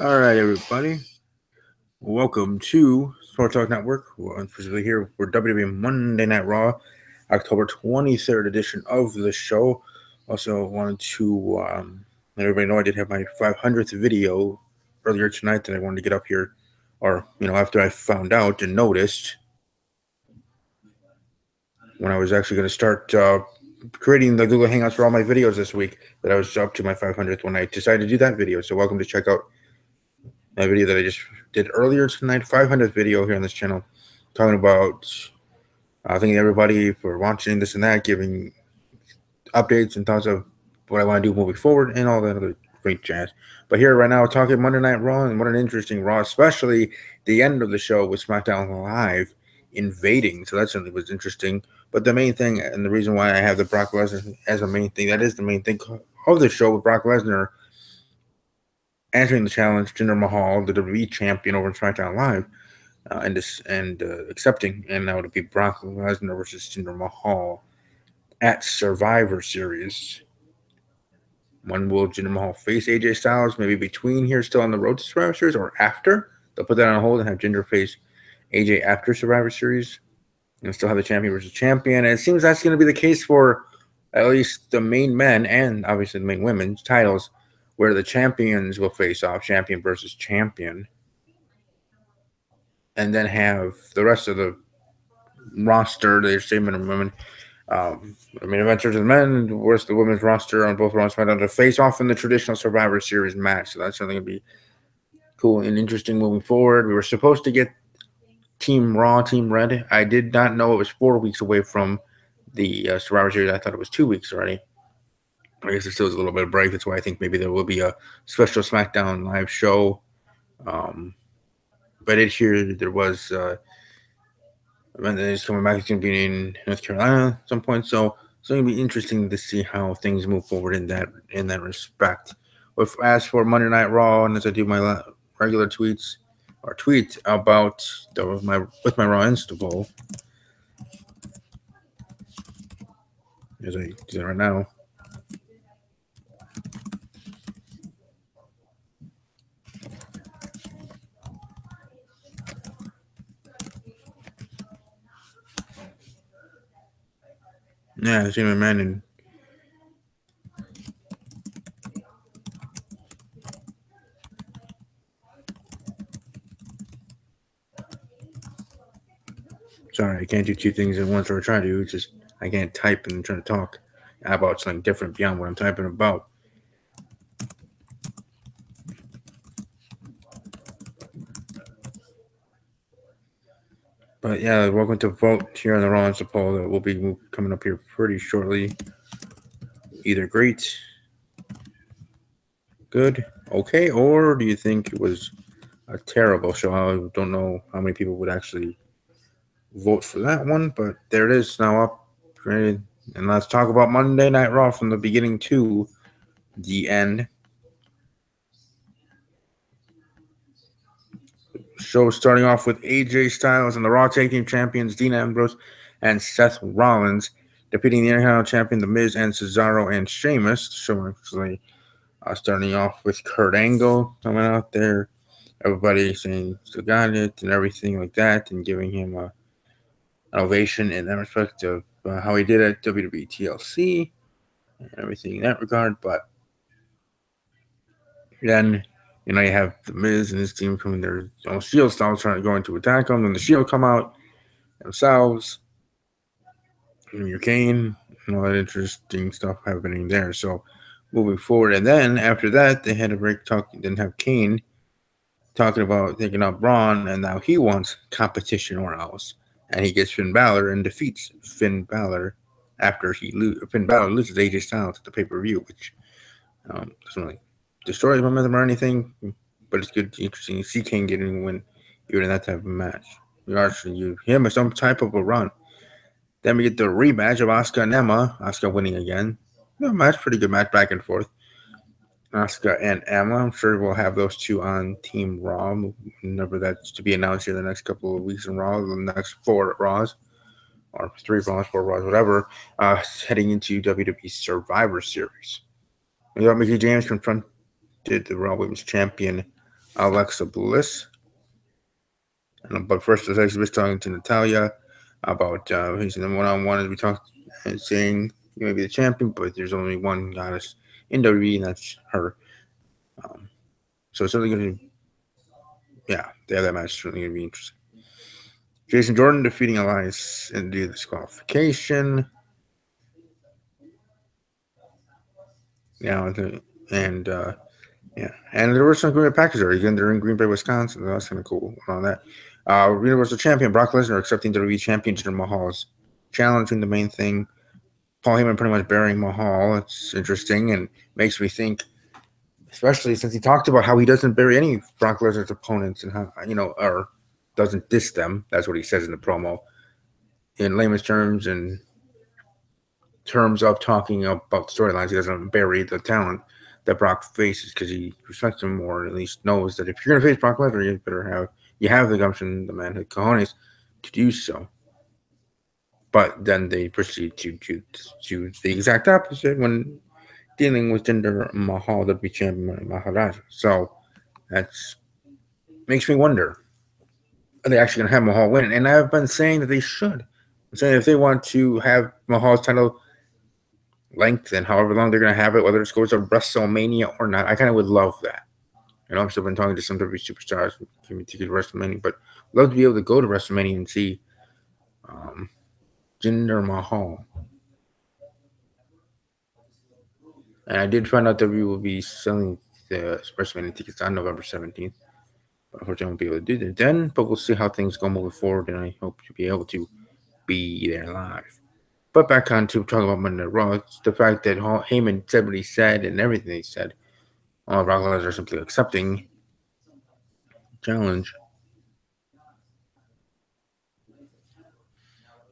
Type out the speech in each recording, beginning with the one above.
All right, everybody. Welcome to Sports Talk Network. We're specifically here for WWE Monday Night RAW, October 23rd edition of the show. Also, wanted to let everybody know I did have my 500th video earlier tonight that I wanted to get up here, or after I found out and noticed when I was actually going to start creating the Google Hangouts for all my videos this week. That I was up to my 500th when I decided to do that video. So, welcome to check out a video that I just did earlier tonight, 500th video here on this channel, talking about thanking everybody for watching this and that, giving updates and thoughts of what I want to do moving forward, and all that other great jazz. But here right now, talking Monday Night Raw, and what an interesting Raw, especially the end of the show with SmackDown Live invading. So that certainly was interesting. But the main thing, and the reason why I have the Brock Lesnar as a main thing, that is the main thing of the show with Brock Lesnar answering the challenge, Jinder Mahal, the WWE champion over SmackDown Live, and accepting, and now it'll be Brock Lesnar versus Jinder Mahal at Survivor Series. When will Jinder Mahal face AJ Styles? Maybe between here, still on the road to Survivor Series, or after? They'll put that on hold and have Jinder face AJ after Survivor Series, and still have the champion versus champion. And it seems that's going to be the case for at least the main men and obviously the main women's titles, where the champions will face off, champion versus champion, and then have the rest of the roster, the statement of women, the main eventers of the men, where's the women's roster on both Raw and SmackDown to face off in the traditional Survivor Series match. So that's something going to be cool and interesting moving forward. We were supposed to get Team Raw, Team Red. I did not know it was 4 weeks away from the Survivor Series. I thought it was 2 weeks already. I guess there still is a little bit of break. That's why I think maybe there will be a special SmackDown live show. But there was and then it's coming back. It's going to be in North Carolina at some point. So it's going to be interesting to see how things move forward in that respect. As for Monday Night Raw, and as I do my regular tweets or tweet about my Raw Insta poll, as I do that right now. Yeah, I see my man in. Sorry, I can't do two things at once, or try to. It's just I can't type and try to talk about something different beyond what I'm typing about. But yeah, welcome to vote here on the Raw Insta poll that will be coming up here pretty shortly. Either great, good, okay, or do you think it was a terrible show? I don't know how many people would actually vote for that one, but there it is now up. And let's talk about Monday Night Raw from the beginning to the end. Show starting off with AJ Styles and the Raw Tag Team Champions Dean Ambrose and Seth Rollins defeating the Intercontinental Champion The Miz and Cesaro and Sheamus. The show actually starting off with Kurt Angle coming out there, everybody saying still got it and everything like that, and giving him an ovation in that respect of how he did at WWE TLC and everything in that regard. But then you have The Miz and his team coming there, Shield style, going to attack him, and the Shield come out themselves, and your Kane, and all that interesting stuff happening there. So moving forward, and then after that, they had a break talking. Didn't have Kane talking about taking out Braun, and now he wants competition or else, and he gets Finn Balor and defeats Finn Balor after Finn Balor loses AJ Styles at the pay-per-view, which doesn't really destroy momentum or anything, but it's good, interesting to see Kane getting a win even in that type of match. Regards to him as some type of a run. Then we get the rematch of Asuka and Emma. Asuka winning again. Pretty good match back and forth. Asuka and Emma. I'm sure we'll have those two on Team Raw. Whenever that's to be announced here the next couple of weeks in Raw, the next 4 Raws, or 3 Raws, 4 Raws, whatever, heading into WWE Survivor Series. We got Mickey James confronted the Raw Women's Champion Alexa Bliss. But first, Alexa Bliss talking to Natalia about he's in the one-on-one as we talked, and saying you may be the champion, but there's only one goddess in WWE, and that's her. So it's certainly going to, yeah, they have that match. Certainly going to be interesting. Jason Jordan defeating Elias and do disqualification. Yeah, and there were some Green Bay Packers there. Again, they're in Green Bay, Wisconsin. So that's kind of cool on that. Universal Champion Brock Lesnar accepting WWE Champion Jinder Mahal's challenging the main thing. Paul Heyman pretty much burying Mahal. It's interesting and makes me think, especially since he talked about how he doesn't bury any Brock Lesnar's opponents and how, or doesn't diss them. That's what he says in the promo. In layman's terms and terms of talking about storylines, he doesn't bury the talent that Brock faces because he respects him more, and at least knows that if you're going to face Brock Lesnar, you better have the gumption, the manhood, cojones to do so. But then they proceed to do the exact opposite when dealing with Jinder Mahal, the WWE champion Maharaja. So that makes me wonder, are they actually going to have Mahal win? And I've been saying that they should. I'm saying if they want to have Mahal's title length and however long they're going to have it, whether it goes to WrestleMania or not, I kind of would love that. I've still been talking to some WWE superstars who can take it to WrestleMania, but I'd love to be able to go to WrestleMania and see Jinder Mahal. And I did find out that we will be selling the WrestleMania tickets on November 17th. But unfortunately, I won't be able to do that then, but we'll see how things go moving forward, and I hope to be able to be there live. But back on to talking about Monday Night Raw, it's the fact that Heyman said what he said and everything he said. Brock Lesnar simply accepting challenge.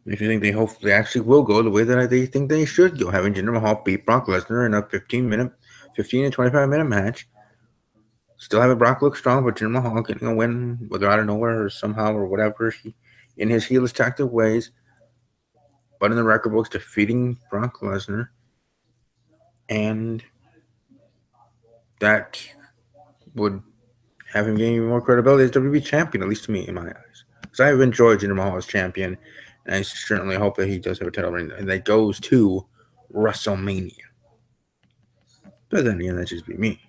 If you think they hopefully actually will go the way that they think they should go, having Jinder Mahal beat Brock Lesnar in a 15 to 25 minute match. Still having Brock look strong, but Jinder Mahal getting a win, whether out of nowhere or somehow or whatever, in his heelish tactic ways. But in the record books, defeating Brock Lesnar. And that would have him gaining more credibility as WWE champion, at least to me, in my eyes. Because I have enjoyed Jinder Mahal as champion, and I certainly hope that he does have a title reign and that goes to WrestleMania. But then again, that just be me.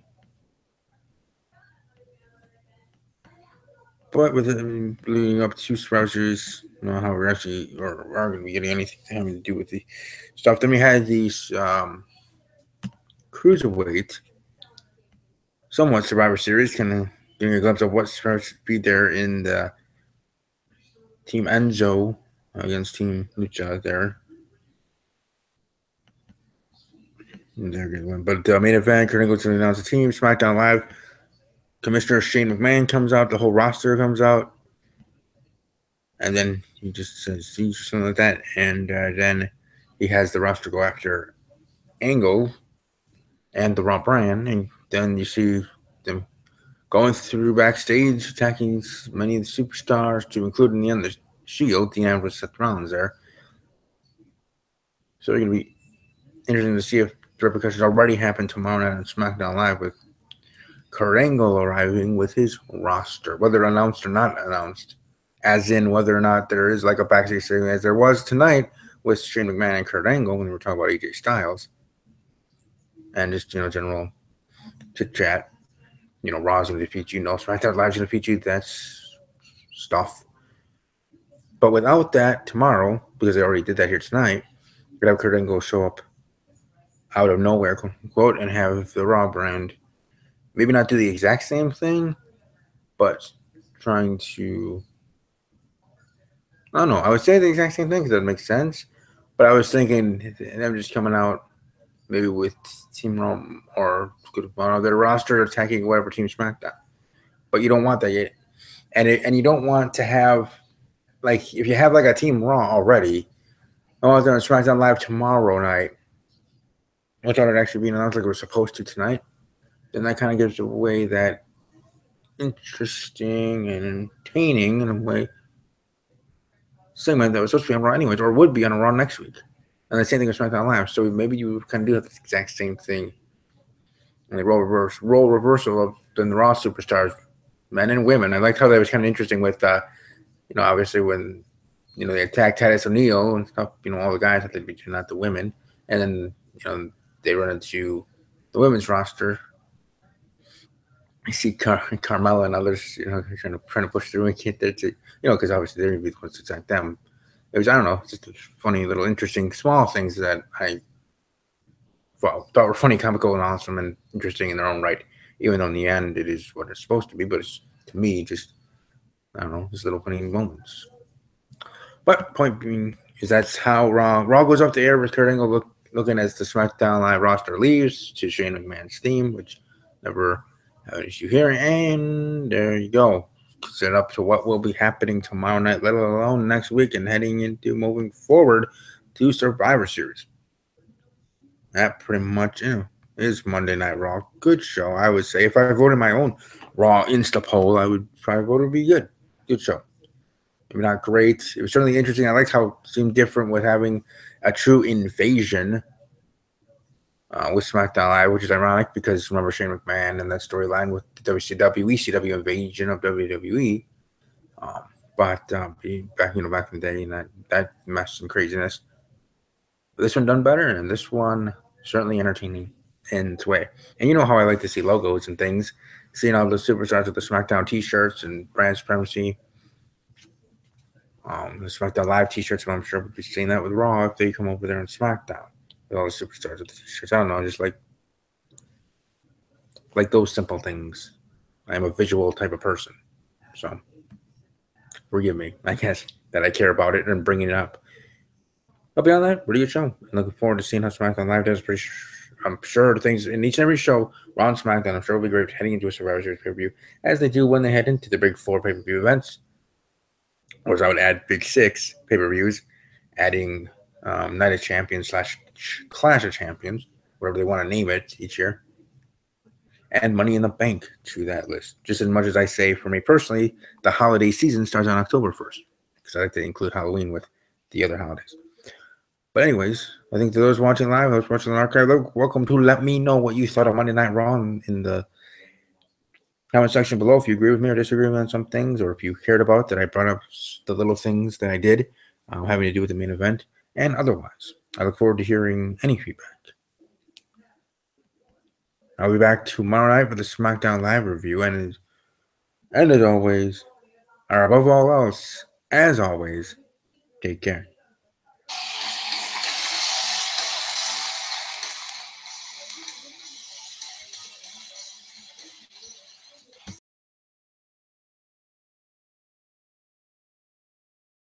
But with it leading up to Survivor Series, how we're actually are going to be getting anything having to do with the stuff. Then we had these cruiserweight, somewhat Survivor Series, kind of giving a glimpse of what's supposed to be there in the Team Enzo against Team Lucha there. They're going to win. But the main event, Kurt Angle's going to announce the team. SmackDown Live, Commissioner Shane McMahon comes out. The whole roster comes out. And then he just says something like that. And then he has the roster go after Angle and the Raw brand. And then you see them going through backstage, attacking many of the superstars, to include in the end the Shield, Dean Ambrose, Seth Rollins there. So it's going to be interesting to see if the repercussions already happen tomorrow night on SmackDown Live with Kurt Angle arriving with his roster, whether announced or not announced, as in whether or not there is like a backstage segment as there was tonight with Shane McMahon and Kurt Angle when we were talking about AJ Styles and just general chit chat. Raw's going to defeat you, SmackDown Live's going to defeat you. That's stuff. But without that tomorrow, because they already did that here tonight, we're going to have Kurt Angle show up out of nowhere, quote unquote, and have the Raw brand maybe not do the exact same thing, but trying to, I don't know, I would say the exact same thing because that makes sense, but I was thinking them just coming out maybe with Team Raw or their roster attacking whatever Team SmackDown. But you don't want that yet. And you don't want to have, like, if you have like a Team Raw already, I want them on SmackDown Live tomorrow night, without it actually being announced like it was supposed to tonight, then that kind of gives away that interesting and entertaining, in a way, segment that was supposed to be on Raw anyways, or would be on Raw next week. And the same thing with SmackDown Live. So maybe you kind of do the exact same thing. And they role reversal of then the Raw superstars men and women. I liked how that was kind of interesting with, obviously when, they attacked Titus O'Neil and stuff, all the guys that they'd be not the women. And then, they run into the women's roster. I see Carmella and others, trying to push through and get there to, because obviously they're going to be the ones to attack them. It was, I don't know, just funny little interesting small things that I thought were funny, comical, and awesome and interesting in their own right, even though in the end it is what it's supposed to be. But it's, to me, just, I don't know, just little funny moments. But point being is that's how Raw goes off the air with Kurt Angle looking as the SmackDown Live roster leaves to Shane McMahon's theme, which never had an issue here. And there you go. Set up to what will be happening tomorrow night, let alone next week, and heading into moving forward to Survivor Series. That pretty much is Monday Night Raw. Good show, I would say. If I voted my own Raw Insta poll, I would probably vote it would be good. Good show. Maybe not great. It was certainly interesting. I liked how it seemed different with having a true invasion with SmackDown Live, which is ironic because remember Shane McMahon and that storyline with the ECW invasion of WWE. But back in the day, and that mess and craziness. But this one done better, and this one certainly entertaining in its way. And you know how I like to see logos and things. Seeing all the superstars with the SmackDown T-shirts and brand supremacy. The SmackDown Live T-shirts, but I'm sure we'll be seeing that with Raw if they come over there on SmackDown with all the superstars with the T-shirts. I don't know, just like those simple things. I'm a visual type of person, so forgive me, I guess, that I care about it and bringing it up. But beyond that, pretty good show. I'm looking forward to seeing how SmackDown Live does. I'm sure the things in each and every show, Raw and SmackDown, I'm sure will be great heading into a Survivor Series pay-per-view, as they do when they head into the Big 4 pay-per-view events. Or I would add Big 6 pay-per-views, adding Night of Champions / Clash of Champions, whatever they want to name it each year, and Money in the Bank to that list. Just as much as I say, for me personally, the holiday season starts on October 1st, because I like to include Halloween with the other holidays. But anyways, I think to those watching live, those watching the archive, welcome to let me know what you thought of Monday Night Raw in the comment section below. If you agree with me or disagree with me on some things, or if you cared about that I brought up the little things that I did having to do with the main event, and otherwise. I look forward to hearing any feedback. I'll be back tomorrow night for the SmackDown Live review, and as always, or above all else, as always, take care.